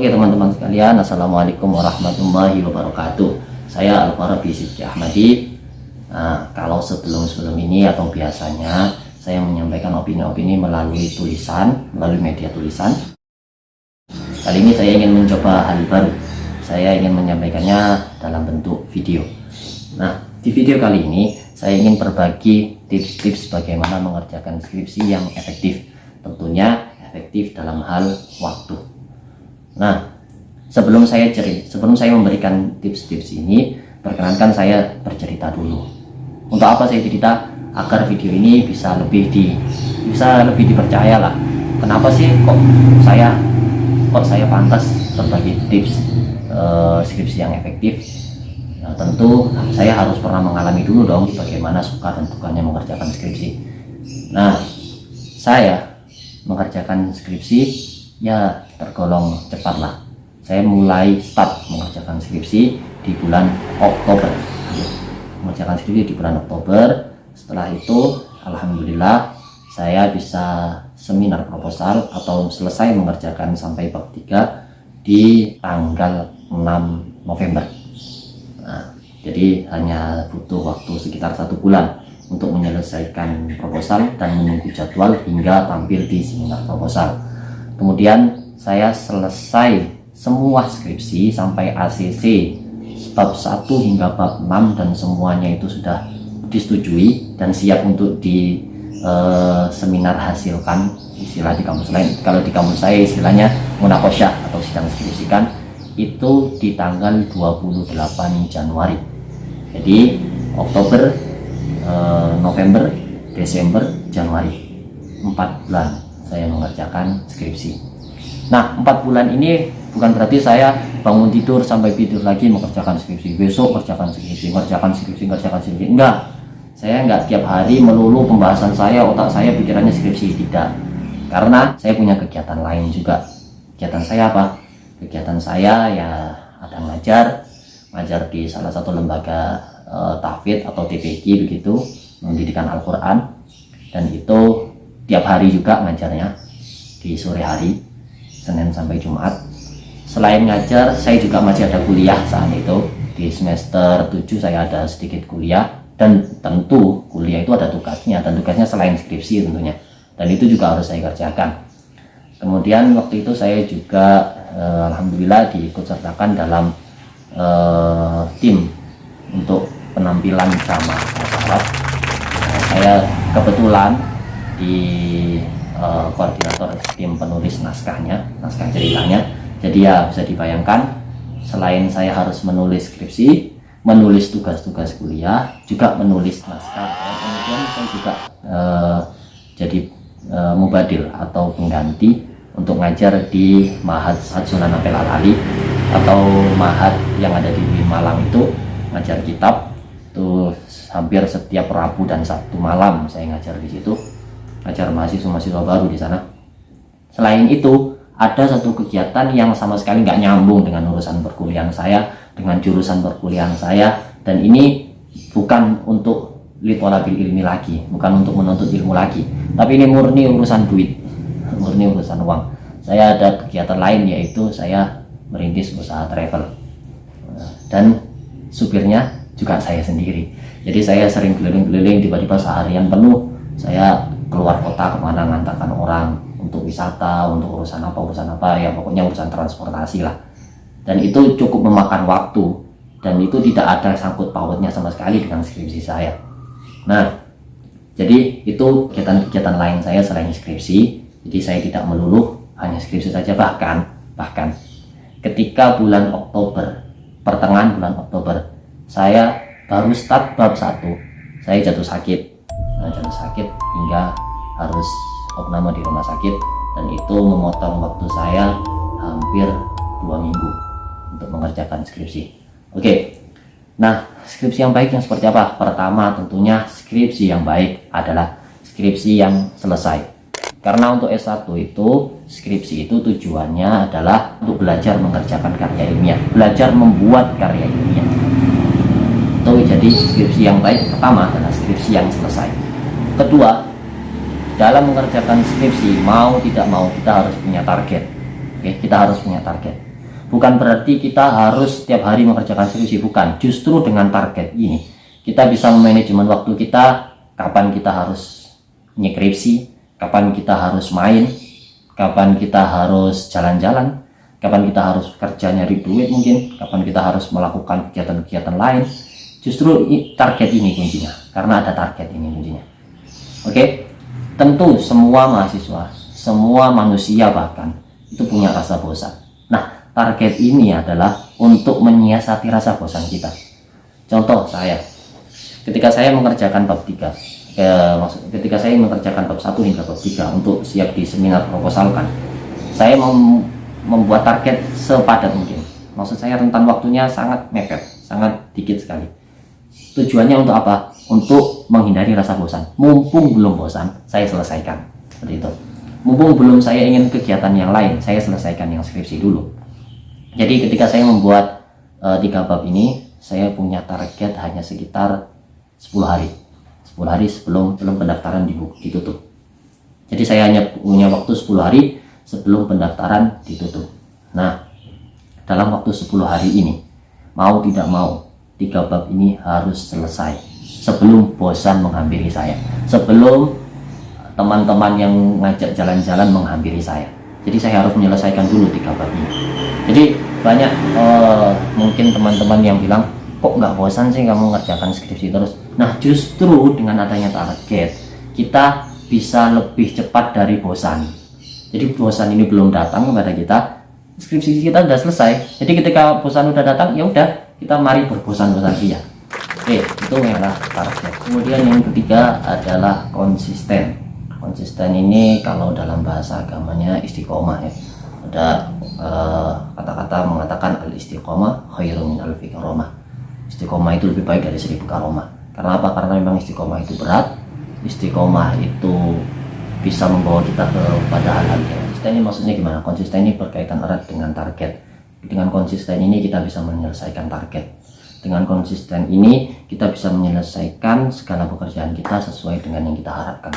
Oke teman-teman sekalian, Assalamualaikum warahmatullahi wabarakatuh. Saya Al-Farabi Sidki Ahmadi. Nah, kalau sebelum ini atau biasanya saya menyampaikan opini-opini melalui tulisan, melalui media tulisan. Kali ini saya ingin mencoba hal baru. Saya ingin menyampaikannya dalam bentuk video. Nah, di video kali ini saya ingin berbagi tips-tips bagaimana mengerjakan skripsi yang efektif. Tentunya efektif dalam hal waktu. Nah, sebelum saya memberikan tips-tips ini, perkenankan saya bercerita dulu. Untuk apa saya cerita? Agar video ini bisa lebih dipercaya lah. Kenapa sih kok saya pantas berbagi tips skripsi yang efektif? Nah, tentu saya harus pernah mengalami dulu dong bagaimana suka dan dukanya mengerjakan skripsi. Nah, saya mengerjakan skripsi ya tergolong cepat lah. Saya mulai start mengerjakan skripsi di bulan Oktober. Mengerjakan skripsi di bulan Oktober. Setelah itu, alhamdulillah saya bisa seminar proposal atau selesai mengerjakan sampai bab 3 di tanggal 6 November. Nah, jadi hanya butuh waktu sekitar 1 bulan untuk menyelesaikan proposal dan menunggu jadwal hingga tampil di seminar proposal. Kemudian saya selesai semua skripsi sampai ACC bab 1 hingga bab 6 dan semuanya itu sudah disetujui dan siap untuk di seminar hasilkan, istilah di kampus lain. Kalau di kampus saya istilahnya munakosyah atau sidang skripsikan, itu di tanggal 28 Januari. Jadi Oktober, November, Desember, Januari, 4 bulan saya mengerjakan skripsi. Nah, 4 bulan ini bukan berarti saya bangun tidur sampai tidur lagi mengerjakan skripsi, besok mengerjakan skripsi. Enggak, saya enggak tiap hari melulu pembahasan saya, otak saya, pikirannya skripsi, tidak. Karena saya punya kegiatan lain juga. Kegiatan saya apa? Kegiatan saya ya ada ngajar di salah satu lembaga tahfidz atau TPQ begitu, pendidikan Al-Quran, dan itu tiap hari juga ngajarnya di sore hari, Senin sampai Jumat. Selain ngajar, saya juga masih ada kuliah saat itu. Di semester 7 saya ada sedikit kuliah, dan tentu kuliah itu ada tugasnya, dan tugasnya selain skripsi tentunya, dan itu juga harus saya kerjakan. Kemudian waktu itu saya juga alhamdulillah diikutsertakan dalam tim untuk penampilan drama bahasa Arab. Saya kebetulan di koordinator tim penulis naskah ceritanya. Jadi ya bisa dibayangkan, selain saya harus menulis skripsi, menulis tugas-tugas kuliah, juga menulis naskah, kemudian saya juga jadi mubadil atau pengganti untuk ngajar di Ma'had Sunan Ampel Al-Ali atau Ma'had yang ada di Malang itu, ngajar kitab. Itu hampir setiap Rabu dan Sabtu malam saya ngajar di situ, ngajar mahasiswa baru di sana. Selain itu, ada satu kegiatan yang sama sekali nggak nyambung dengan urusan perkuliahan saya, dengan jurusan perkuliahan saya, dan ini bukan untuk litolabil ilmi lagi, bukan untuk menuntut ilmu lagi, tapi ini murni urusan duit, murni urusan uang. Saya ada kegiatan lain, yaitu saya merintis usaha travel, dan supirnya juga saya sendiri. Jadi saya sering keliling-keliling, tiba-tiba seharian penuh saya keluar kota kemana, ngantarkan orang untuk wisata, untuk urusan apa ya, pokoknya urusan transportasi lah. Dan itu cukup memakan waktu, dan itu tidak ada sangkut pautnya sama sekali dengan skripsi saya. Nah, jadi itu kegiatan lain saya selain skripsi. Jadi saya tidak melulu hanya skripsi saja, bahkan ketika bulan Oktober, pertengahan bulan Oktober, saya baru start bab 1, saya jatuh sakit hingga harus opname di rumah sakit, dan itu memotong waktu saya hampir 2 minggu untuk mengerjakan skripsi. Oke, nah skripsi yang baik yang seperti apa? Pertama, tentunya skripsi yang baik adalah skripsi yang selesai. Karena untuk S1 itu, skripsi itu tujuannya adalah untuk belajar mengerjakan karya ilmiah, belajar membuat karya ilmiah. Jadi skripsi yang baik pertama adalah skripsi yang selesai. Kedua, dalam mengerjakan skripsi, mau tidak mau kita harus punya target. Oke, kita harus punya target. Bukan berarti kita harus setiap hari mengerjakan skripsi, bukan. Justru dengan target ini kita bisa memanajemen waktu kita, kapan kita harus nyekripsi, kapan kita harus main, kapan kita harus jalan-jalan, kapan kita harus kerja nyari duit mungkin, kapan kita harus melakukan kegiatan-kegiatan lain. Justru target ini kuncinya, karena ada target ini kuncinya. Oke, tentu semua mahasiswa, semua manusia bahkan itu punya rasa bosan. Nah, target ini adalah untuk menyiasati rasa bosan kita. Contoh saya, ketika saya mengerjakan bab 3, ketika saya mengerjakan bab 1 hingga bab 3 untuk siap di seminar proposalkan, saya membuat target sepadat mungkin. Maksud saya rentan waktunya sangat mepet, sangat dikit sekali. Tujuannya untuk apa? Untuk menghindari rasa bosan. Mumpung belum bosan, saya selesaikan. Seperti itu. Mumpung belum saya ingin kegiatan yang lain, saya selesaikan yang skripsi dulu. Jadi ketika saya membuat 3 bab ini, saya punya target hanya sekitar 10 hari. 10 hari sebelum pendaftaran ditutup. Jadi saya hanya punya waktu 10 hari sebelum pendaftaran ditutup. Nah, dalam waktu 10 hari ini, mau tidak mau, 3 bab ini harus selesai sebelum bosan menghampiri saya, sebelum teman-teman yang ngajak jalan-jalan menghampiri saya. Jadi saya harus menyelesaikan dulu 3 bab ini. Jadi banyak mungkin teman-teman yang bilang, kok nggak bosan sih kamu ngerjakan skripsi terus. Nah, justru dengan adanya target, kita bisa lebih cepat dari bosan. Jadi bosan ini belum datang kepada kita, skripsi kita sudah selesai. Jadi ketika bosan udah datang, ya udah, kita mari berbosan-bosan dia. Oke, itu adalah target. Kemudian yang ketiga adalah konsisten. Konsisten ini kalau dalam bahasa agamanya istiqomah ya. Ada kata-kata mengatakan al-istiqomah khairun min alfi karomah. Istiqomah itu lebih baik dari 1000 karomah. Karena apa? Karena memang istiqomah itu berat. Istiqomah itu bisa membawa kita kepada hal-hal yang konsisten. Ini maksudnya gimana? Konsisten ini berkaitan erat dengan target. Dengan konsisten ini kita bisa menyelesaikan target. Dengan konsisten ini kita bisa menyelesaikan segala pekerjaan kita sesuai dengan yang kita harapkan.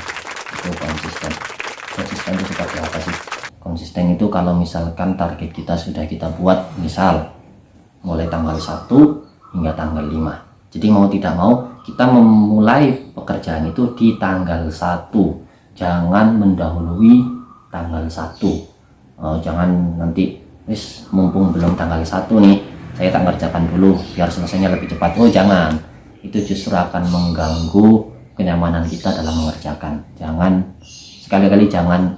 Itu konsisten. Konsisten itu seperti apa sih? Konsisten itu kalau misalkan target kita sudah kita buat, misal mulai tanggal 1 hingga tanggal 5. Jadi mau tidak mau kita memulai pekerjaan itu di tanggal 1. Jangan mendahului tanggal 1. Jangan nanti mumpung belum tanggal 1 nih, saya tak ngerjakan dulu biar selesainya lebih cepat. Oh jangan, itu justru akan mengganggu kenyamanan kita dalam mengerjakan. Jangan, sekali-kali jangan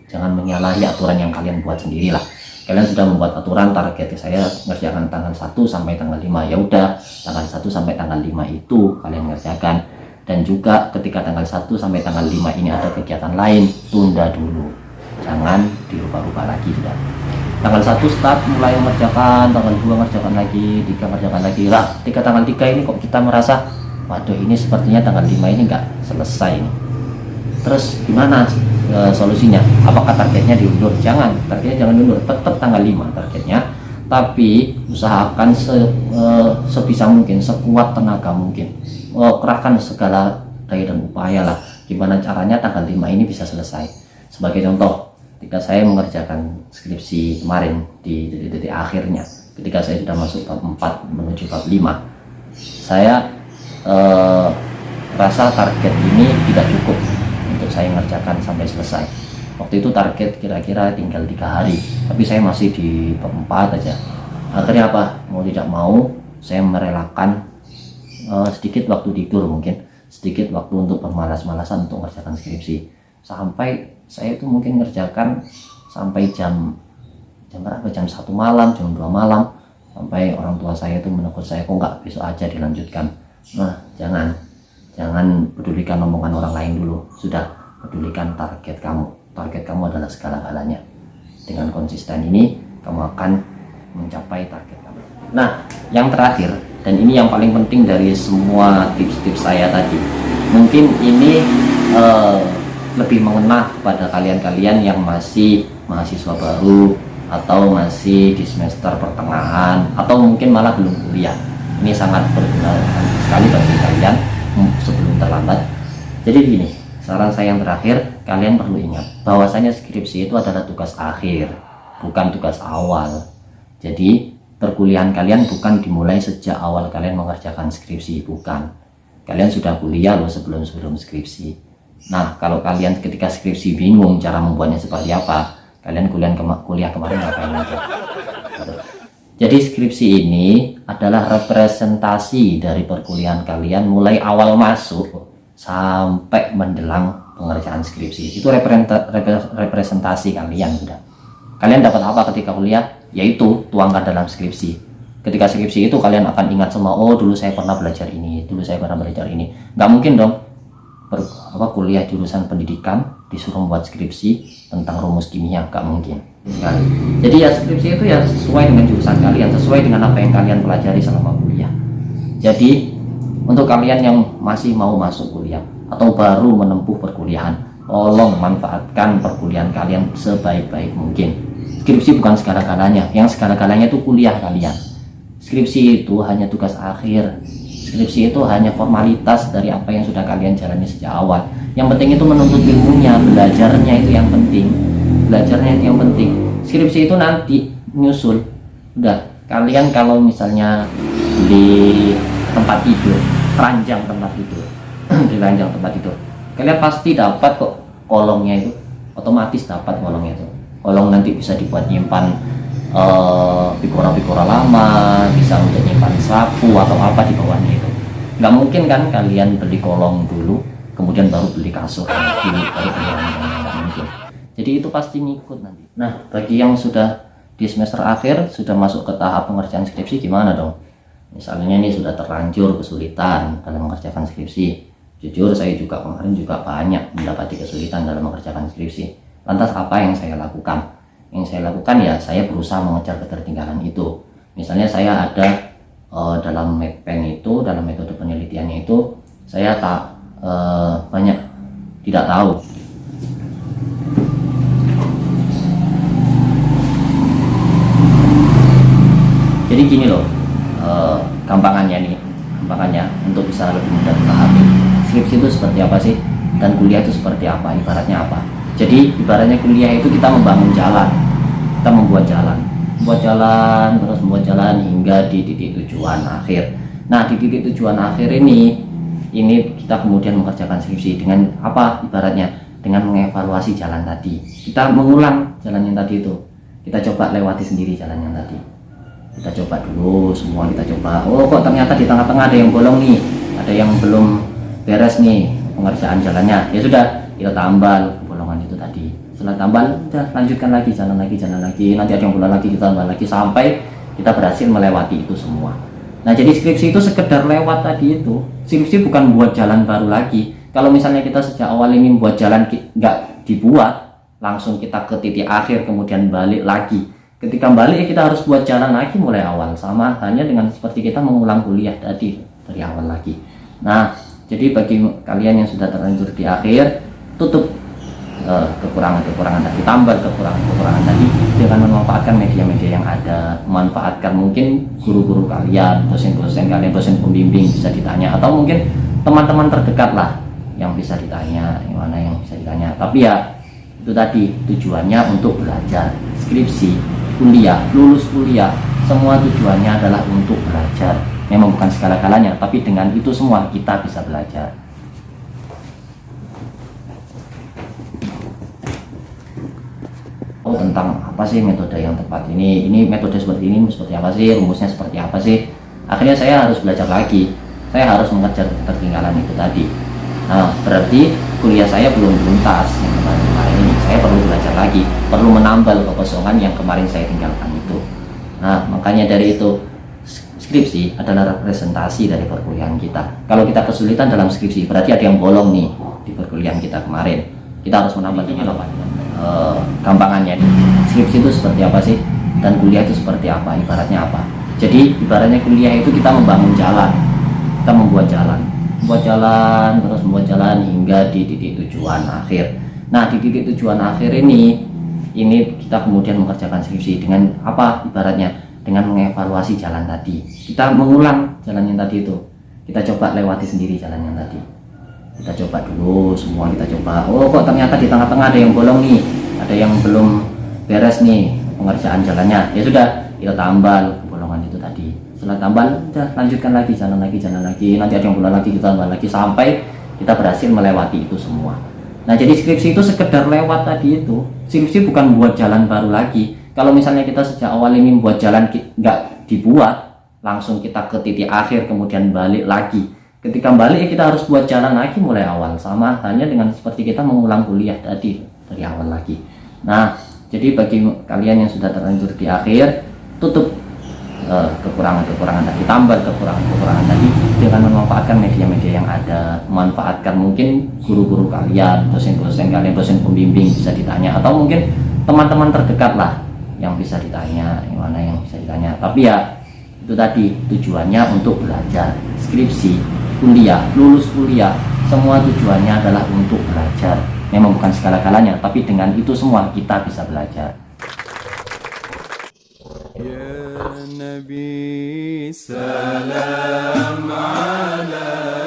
jangan menyalahi aturan yang kalian buat sendirilah. Kalian sudah membuat aturan target saya ngerjakan tanggal 1 sampai tanggal 5, ya udah, tanggal 1 sampai tanggal 5 itu kalian ngerjakan. Dan juga ketika tanggal 1 sampai tanggal 5 ini ada kegiatan lain, tunda dulu, jangan dirubah-rubah lagi. Sudah tanggal 1 start mulai mengerjakan, tanggal 2 ngerjakan lagi, 3 ngerjakan lagi lah. Ketika tanggal 3 ini kok kita merasa, waduh ini sepertinya tanggal 5 ini nggak selesai nih. Terus gimana solusinya? Apakah targetnya diundur? Jangan, targetnya jangan diundur, tetap tanggal 5 targetnya, tapi usahakan sebisa mungkin, sekuat tenaga mungkin, kerahkan segala daya dan upaya lah, gimana caranya tanggal 5 ini bisa selesai. Sebagai contoh, ketika saya mengerjakan skripsi kemarin di titik akhirnya, ketika saya sudah masuk bab 4 menuju bab 5, saya rasa target ini tidak cukup untuk saya mengerjakan sampai selesai. Waktu itu target kira-kira tinggal 3 hari, tapi saya masih di bab 4 aja. Akhirnya apa? Mau tidak mau saya merelakan sedikit waktu tidur, mungkin sedikit waktu untuk bermalas-malasan untuk mengerjakan skripsi, sampai saya itu mungkin ngerjakan sampai jam berapa? Jam 1 malam, jam 2 malam, sampai orang tua saya itu menegur saya, kok nggak besok aja dilanjutkan. Nah, jangan pedulikan omongan orang lain dulu, sudah pedulikan target kamu. Target kamu adalah segala-galanya. Dengan konsisten ini kamu akan mencapai target kamu. Nah, yang terakhir, dan ini yang paling penting dari semua tips-tips saya tadi, mungkin ini lebih mengena kepada kalian-kalian yang masih mahasiswa baru, atau masih di semester pertengahan, atau mungkin malah belum kuliah. Ini sangat berguna sekali bagi kalian sebelum terlambat. Jadi gini, saran saya yang terakhir, kalian perlu ingat bahwasanya skripsi itu adalah tugas akhir. bukan tugas awal. Jadi perkuliahan kalian bukan dimulai sejak awal kalian mengerjakan skripsi, bukan. Kalian sudah kuliah loh sebelum skripsi. Nah, kalau kalian ketika skripsi bingung cara membuatnya seperti apa, kalian kuliah kemarin ngapain aja. Jadi skripsi ini adalah representasi dari perkuliahan kalian mulai awal masuk sampai menjelang pengerjaan skripsi. Itu representasi kalian sudah. Kalian dapat apa ketika kuliah? Yaitu tuangkan dalam skripsi. Ketika skripsi itu kalian akan ingat semua, oh dulu saya pernah belajar ini, dulu saya pernah belajar ini. Nggak mungkin dong kuliah jurusan pendidikan disuruh membuat skripsi tentang rumus kimia, nggak mungkin. Jadi ya skripsi itu ya sesuai dengan jurusan kalian, sesuai dengan apa yang kalian pelajari selama kuliah. Jadi untuk kalian yang masih mau masuk kuliah atau baru menempuh perkuliahan, tolong manfaatkan perkuliahan kalian sebaik-baik mungkin. Skripsi bukan segala-galanya, yang segala-galanya itu kuliah kalian. Skripsi itu hanya tugas akhir. Skripsi itu hanya formalitas dari apa yang sudah kalian jalani sejak awal. Yang penting itu menuntut ilmunya, belajarnya itu yang penting. Belajarnya itu yang penting. Skripsi itu nanti nyusul. Udah, kalian kalau misalnya di tempat tidur, ranjang tempat tidur, di ranjang tempat tidur, kalian pasti dapat kok kolongnya itu, otomatis dapat kolongnya itu. Kolong nanti bisa dibuat nyimpan pikora-pikora lama, bisa untuk nyimpan sapu atau apa di bawahnya itu. Nggak mungkin kan kalian beli kolong dulu kemudian baru beli kasur baru beli ranjangnya, nggak mungkin. Jadi itu pasti ngikut nanti. Nah, bagi yang sudah di semester akhir, sudah masuk ke tahap pengerjaan skripsi, gimana dong? Misalnya ini sudah terlanjur kesulitan dalam mengerjakan skripsi. Jujur saya juga kemarin juga banyak mendapati kesulitan dalam mengerjakan skripsi. Lantas apa yang saya lakukan? Yang saya lakukan ya saya berusaha mengejar ketertinggalan itu. Misalnya saya ada dalam MedPen itu, dalam metode penelitiannya itu saya banyak tidak tahu. Jadi gini loh, gampangannya untuk bisa lebih mudah dipahami. Skripsi itu seperti apa sih, dan kuliah itu seperti apa, ibaratnya apa. Jadi ibaratnya kuliah itu kita membangun jalan, kita membuat jalan terus membuat jalan hingga di titik tujuan akhir. Nah, di titik tujuan akhir ini kita kemudian mengerjakan skripsi dengan apa, ibaratnya dengan mengevaluasi jalan tadi. Kita mengulang jalan yang tadi itu, kita coba lewati sendiri jalan yang tadi. Kita coba dulu semua, kita coba, oh kok ternyata di tengah-tengah ada yang bolong nih, ada yang belum beres nih pengerjaan jalannya. Ya sudah, kita tambal bolongan itu tadi. Setelah tambal, udah lanjutkan lagi, jalan lagi, nanti ada yang bolong lagi, kita tambal lagi sampai kita berhasil melewati itu semua. Nah, jadi skripsi itu sekedar lewat tadi itu. Skripsi bukan buat jalan baru lagi. Kalau misalnya kita sejak awal ingin buat jalan nggak dibuat, langsung kita ke titik akhir kemudian balik lagi. Ketika balik kita harus buat jalan lagi mulai awal, sama hanya dengan seperti kita mengulang kuliah tadi dari awal lagi. Nah, jadi bagi kalian yang sudah terlanjur di akhir, tutup kekurangan-kekurangan tadi, tambah kekurangan-kekurangan tadi dengan memanfaatkan media-media yang ada, memanfaatkan mungkin guru-guru kalian, dosen-dosen kalian, dosen pembimbing bisa ditanya, atau mungkin teman-teman terdekat lah yang bisa ditanya, yang mana yang bisa ditanya. Tapi ya itu tadi tujuannya untuk belajar. Skripsi, kuliah, lulus kuliah, semua tujuannya adalah untuk belajar. Memang bukan segala-galanya, tapi dengan itu semua kita bisa belajar. Tentang apa sih metode yang tepat ini metode seperti ini seperti apa sih, rumusnya seperti apa sih. Akhirnya saya harus belajar lagi, saya harus mengejar ketertinggalan itu tadi. Nah, berarti kuliah saya belum tuntas yang kemarin ini, saya perlu belajar lagi, perlu menambal kekosongan yang kemarin saya tinggalkan itu. Nah, makanya dari itu skripsi adalah representasi dari perkuliahan kita. Kalau kita kesulitan dalam skripsi, berarti ada yang bolong nih di perkuliahan kita kemarin. Kita harus menambah dengan apa? Gampangannya, skripsi itu seperti apa sih, dan kuliah itu seperti apa, ibaratnya apa. Jadi ibaratnya kuliah itu kita membangun jalan, kita membuat jalan terus membuat jalan hingga di titik tujuan akhir. Nah, di titik tujuan akhir ini kita kemudian mengerjakan skripsi dengan apa, ibaratnya dengan mengevaluasi jalan tadi. Kita mengulang jalan yang tadi itu, kita coba lewati sendiri jalan yang tadi. Kita coba dulu semua, kita coba, oh kok ternyata di tengah-tengah ada yang bolong nih, ada yang belum beres nih pengerjaan jalannya. Ya sudah, kita tambal bolongan itu tadi. Setelah tambal, udah lanjutkan lagi, jalan lagi, nanti ada yang bolong lagi, kita tambal lagi sampai kita berhasil melewati itu semua. Nah, jadi skripsi itu sekedar lewat tadi itu. Skripsi bukan buat jalan baru lagi. Kalau misalnya kita sejak awal ini buat jalan nggak dibuat, langsung kita ke titik akhir kemudian balik lagi. Ketika balik kita harus buat jalan lagi mulai awal, sama hanya dengan seperti kita mengulang kuliah tadi dari awal lagi. Nah, jadi bagi kalian yang sudah terlanjur di akhir, tutup kekurangan-kekurangan tadi, tambah kekurangan-kekurangan tadi dengan memanfaatkan media-media yang ada, memanfaatkan mungkin guru-guru kalian, dosen-dosen kalian, dosen pembimbing bisa ditanya, atau mungkin teman-teman terdekat lah yang bisa ditanya, yang mana yang bisa ditanya. Tapi ya itu tadi tujuannya untuk belajar, skripsi, kuliah, lulus kuliah, semua tujuannya adalah untuk belajar. Memang bukan segala-galanya, tapi dengan itu semua kita bisa belajar. Ya Nabi salam alaik.